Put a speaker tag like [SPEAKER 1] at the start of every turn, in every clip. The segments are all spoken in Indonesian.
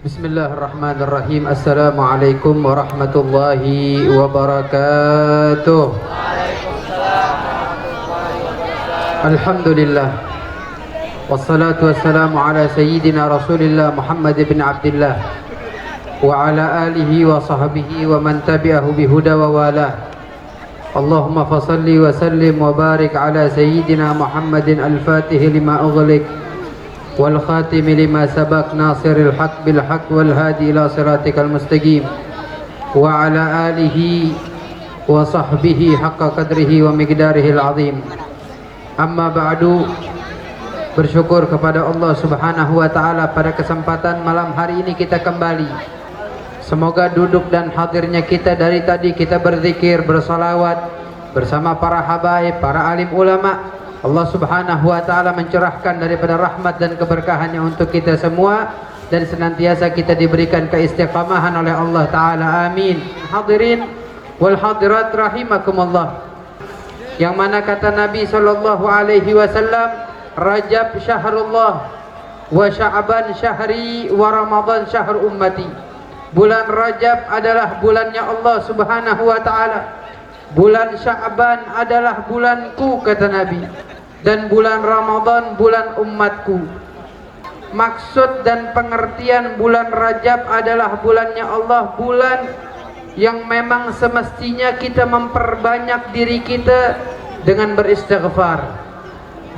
[SPEAKER 1] Bismillahirrahmanirrahim. Assalamualaikum warahmatullahi wabarakatuh. Alhamdulillah. Wassalatu wassalamu ala sayyidina Rasulillah Muhammad bin Abdullah wa ala alihi wa sahbihi wa man tabi'ahu bihuda wa wala. Allahumma fasalli wa sallim wa barik ala sayyidina Muhammadin al-Fatih lima ughliq wal khatim lima sabaq nasiril haq bil haq wal hadi ila siratikal mustaqim wa ala alihi wa sahbihi haqqa qadrihi wa miqdarihil azim. Amma ba'du, bersyukur kepada Allah Subhanahu wa taala pada kesempatan malam hari ini kita kembali. Semoga duduk dan hadirnya kita dari tadi kita berzikir, bersalawat bersama para habaib, para alim ulama. Allah Subhanahu wa taala mencurahkan daripada rahmat dan keberkahannya untuk kita semua dan senantiasa kita diberikan keistiqamahan oleh Allah taala. Amin. Hadirin wal hadirat rahimakumullah. Yang mana kata Nabi sallallahu alaihi wasallam, Rajab syahrullah wa Sya'ban syahri wa Ramadan syahr ummati. Bulan Rajab adalah bulannya Allah Subhanahu wa taala. Bulan Sya'ban adalah bulanku kata Nabi. Dan bulan Ramadan bulan umatku. Maksud dan pengertian bulan Rajab adalah bulannya Allah, bulan yang memang semestinya kita memperbanyak diri kita dengan beristighfar.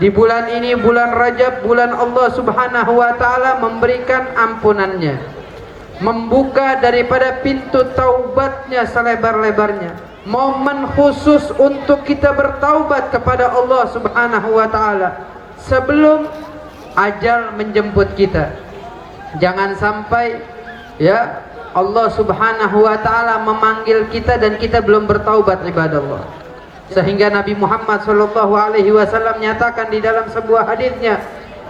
[SPEAKER 1] Di bulan ini, bulan Rajab, bulan Allah Subhanahu wa taala memberikan ampunannya, membuka daripada pintu taubatnya selebar-lebarnya, momen khusus untuk kita bertaubat kepada Allah Subhanahu wa taala sebelum ajal menjemput kita. Jangan sampai ya Allah Subhanahu wa taala memanggil kita dan kita belum bertaubat ibadallah. Sehingga Nabi Muhammad sallallahu alaihi wasallam nyatakan di dalam sebuah hadisnya,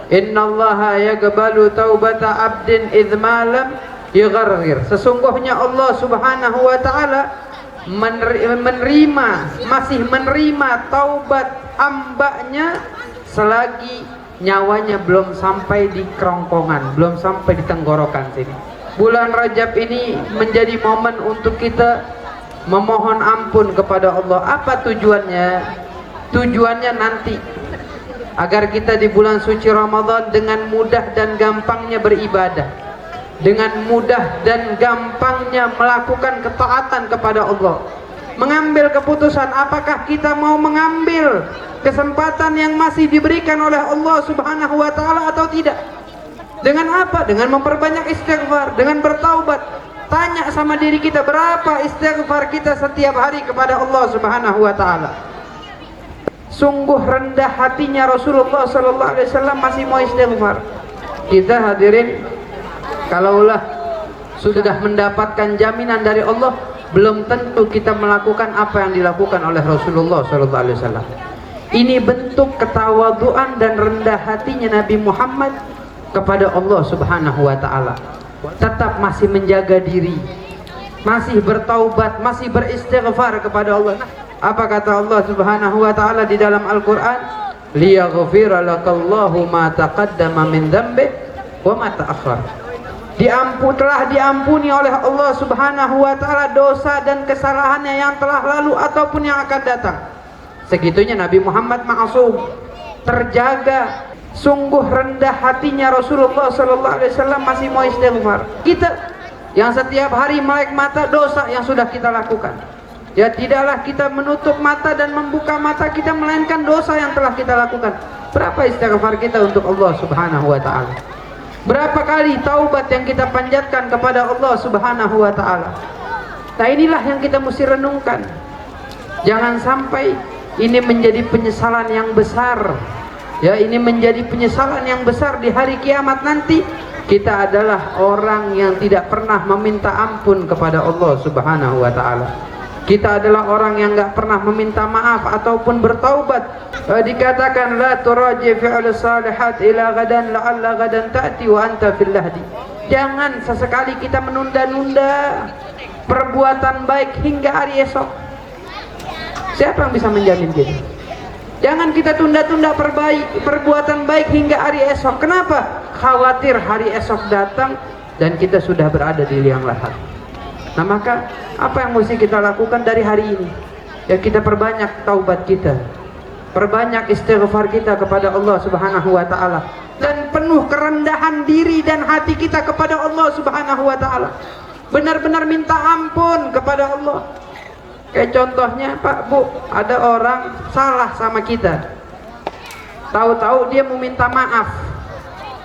[SPEAKER 1] "Innallaha yaqbalu taubata 'abdin idz ma lam yughargir." Sesungguhnya Allah Subhanahu wa taala masih menerima taubat hambanya selagi nyawanya belum sampai di kerongkongan, belum sampai di tenggorokan sini. Bulan Rajab ini menjadi momen untuk kita memohon ampun kepada Allah. Apa tujuannya? Tujuannya nanti agar kita di bulan suci Ramadan dengan mudah dan gampangnya beribadah, dengan mudah dan gampangnya melakukan ketaatan kepada Allah, mengambil keputusan apakah kita mau mengambil kesempatan yang masih diberikan oleh Allah Subhanahu wa taala atau tidak. Dengan apa? Dengan memperbanyak istighfar, dengan bertaubat. Tanya sama diri kita, berapa istighfar kita setiap hari kepada Allah Subhanahu wa taala. Sungguh rendah hatinya Rasulullah sallallahu alaihi wasallam masih mau istighfar. Kita hadirin, kalaulah sudah mendapatkan jaminan dari Allah, belum tentu kita melakukan apa yang dilakukan oleh Rasulullah sallallahu alaihi wasallam. Ini bentuk ketawaduan dan rendah hatinya Nabi Muhammad kepada Allah Subhanahu wa taala. Tetap masih menjaga diri, masih bertaubat, masih beristighfar kepada Allah. Apa kata Allah Subhanahu wa taala di dalam Al-Qur'an? Liyaghfira lakallahu ma taqaddama min dzambik wa ma ta'akhkhar. Telah diampuni oleh Allah Subhanahu wa taala dosa dan kesalahannya yang telah lalu ataupun yang akan datang. Segitunya Nabi Muhammad ma'asum, terjaga. Sungguh rendah hatinya Rasulullah sallallahu alaihi wasallam masih mau istighfar. Kita yang setiap hari melek mata dosa yang sudah kita lakukan, ya tidaklah kita menutup mata dan membuka mata kita melainkan dosa yang telah kita lakukan. Berapa istighfar kita untuk Allah Subhanahu wa taala? Berapa kali taubat yang kita panjatkan kepada Allah Subhanahu wa taala? Nah, inilah yang kita mesti renungkan. Jangan sampai ini menjadi penyesalan yang besar. Ya, ini menjadi penyesalan yang besar di hari kiamat nanti. Kita adalah orang yang tidak pernah meminta ampun kepada Allah Subhanahu wa taala. Kita adalah orang yang enggak pernah meminta maaf ataupun bertaubat. Dikatakan la turaji fi'l salihat ila gadan la'alla gadan ta'ti wa anta fil lahdi. Jangan sesekali kita menunda-nunda perbuatan baik hingga hari esok. Siapa yang bisa menjamin kita? Jangan kita tunda-tunda perbuatan baik hingga hari esok. Kenapa? Khawatir hari esok datang dan kita sudah berada di liang lahat. Nah maka apa yang mesti kita lakukan dari hari ini? Ya kita perbanyak taubat kita, perbanyak istighfar kita kepada Allah Subhanahu wa taala, dan penuh kerendahan diri dan hati kita kepada Allah Subhanahu wa taala. Benar-benar minta ampun kepada Allah. Kayak contohnya Pak Bu, ada orang salah sama kita, tahu-tahu dia mau minta maaf,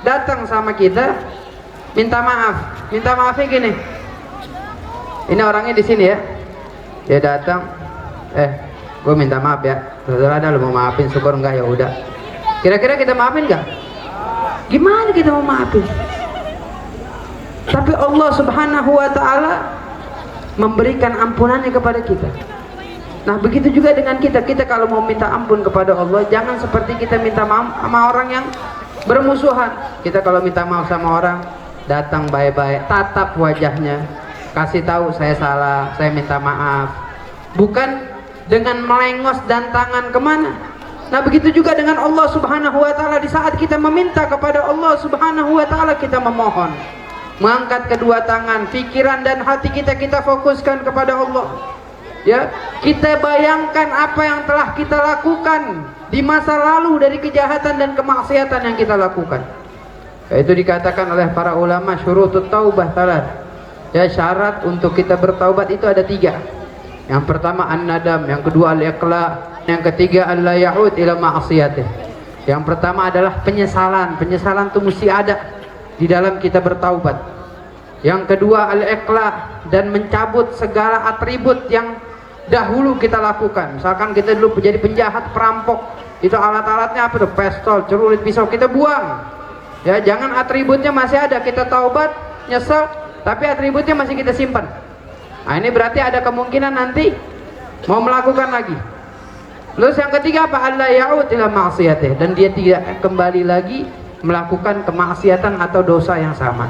[SPEAKER 1] datang sama kita minta maafnya gini, ini orangnya di sini ya, dia datang, gue minta maaf ya, saudara ada lu mau maafin, syukur enggak ya udah. Kira-kira kita maafin enggak? Gimana kita mau maafin? Tapi Allah Subhanahu wa taala memberikan ampunannya kepada kita. Nah begitu juga dengan kita kalau mau minta ampun kepada Allah, jangan seperti kita minta maaf sama orang yang bermusuhan. Kita kalau minta maaf sama orang, datang baik-baik, tatap wajahnya, kasih tahu saya salah, saya minta maaf, bukan dengan melengos dan tangan kemana. Nah begitu juga dengan Allah Subhanahu wa taala, di saat kita meminta kepada Allah Subhanahu wa taala, kita memohon, mengangkat kedua tangan, pikiran dan hati kita fokuskan kepada Allah. Ya, kita bayangkan apa yang telah kita lakukan di masa lalu dari kejahatan dan kemaksiatan yang kita lakukan. Itu dikatakan oleh para ulama syurutut taubah talat. Ya, syarat untuk kita bertaubat itu ada 3. Yang pertama an-nadam, yang kedua al-iqla, yang ketiga alla ya'ud ila ma'siyatih. Yang pertama adalah penyesalan. Penyesalan itu mesti ada di dalam kita bertaubat. Yang kedua al-iqla, dan mencabut segala atribut yang dahulu kita lakukan. Misalkan kita dulu jadi penjahat, perampok, itu alat-alatnya apa tuh? Pistol, celurit, pisau, kita buang. Ya, jangan atributnya masih ada, kita taubat, nyesel, tapi atributnya masih kita simpan. Nah ini berarti ada kemungkinan nanti mau melakukan lagi. Terus yang ketiga apa? Alla ya'ud ila ma'siyatih, dan dia tidak kembali lagi melakukan kemaksiatan atau dosa yang sama.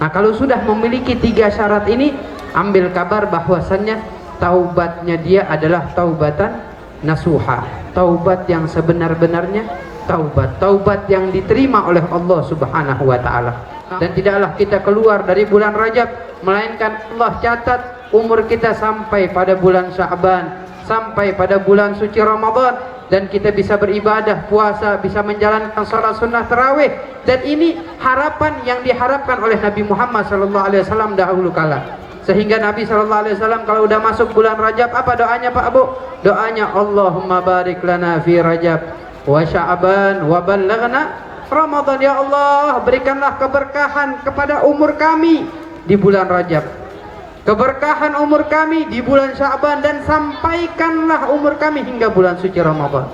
[SPEAKER 1] Nah kalau sudah memiliki 3 syarat ini, ambil kabar bahwasannya taubatnya dia adalah taubatan nasuha, taubat yang sebenar-benarnya taubat yang diterima oleh Allah Subhanahu wa taala. Dan tidaklah kita keluar dari bulan Rajab melainkan Allah catat umur kita sampai pada bulan Sya'ban, sampai pada bulan suci Ramadan, dan kita bisa beribadah, puasa, bisa menjalankan salat sunnah tarawih. Dan ini harapan yang diharapkan oleh Nabi Muhammad SAW dahulu kala. Sehingga Nabi SAW kalau udah masuk bulan Rajab, apa doanya Pak Abu? Doanya Allahumma barik lana fi Rajab wa Sya'ban wa ballaghna Ramadan. Ya Allah, berikanlah keberkahan kepada umur kami di bulan Rajab, keberkahan umur kami di bulan Sya'ban, dan sampaikanlah umur kami hingga bulan suci Ramadan.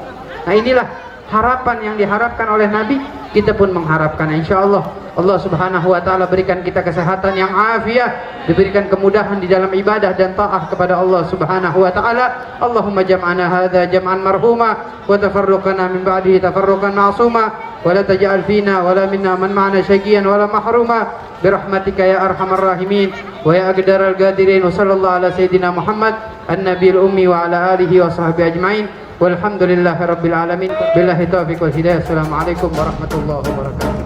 [SPEAKER 1] Nah inilah harapan yang diharapkan oleh Nabi, kita pun mengharapkan. Insyaallah Allah Subhanahu wa taala berikan kita kesehatan yang afiah, diberikan kemudahan di dalam ibadah dan taat kepada Allah Subhanahu wa taala. Allahumma jam'ana hadza jam'an marhuma wa tafarruqana min ba'dihi tafarruqan ma'suma wa la taj'al fina wa la minna man ma'ana syaqiyan wa la mahruma birahmatika ya arhamar rahimin wa ya aqdaral qadirin. Wa sallallahu ala sayyidina Muhammad an-nabiyil ummi wa ala alihi wa sahbihi ajmain. Walhamdulillahi rabbil alamin. Billahi taufiq wal hidayah. Assalamualaikum warahmatullahi wabarakatuh.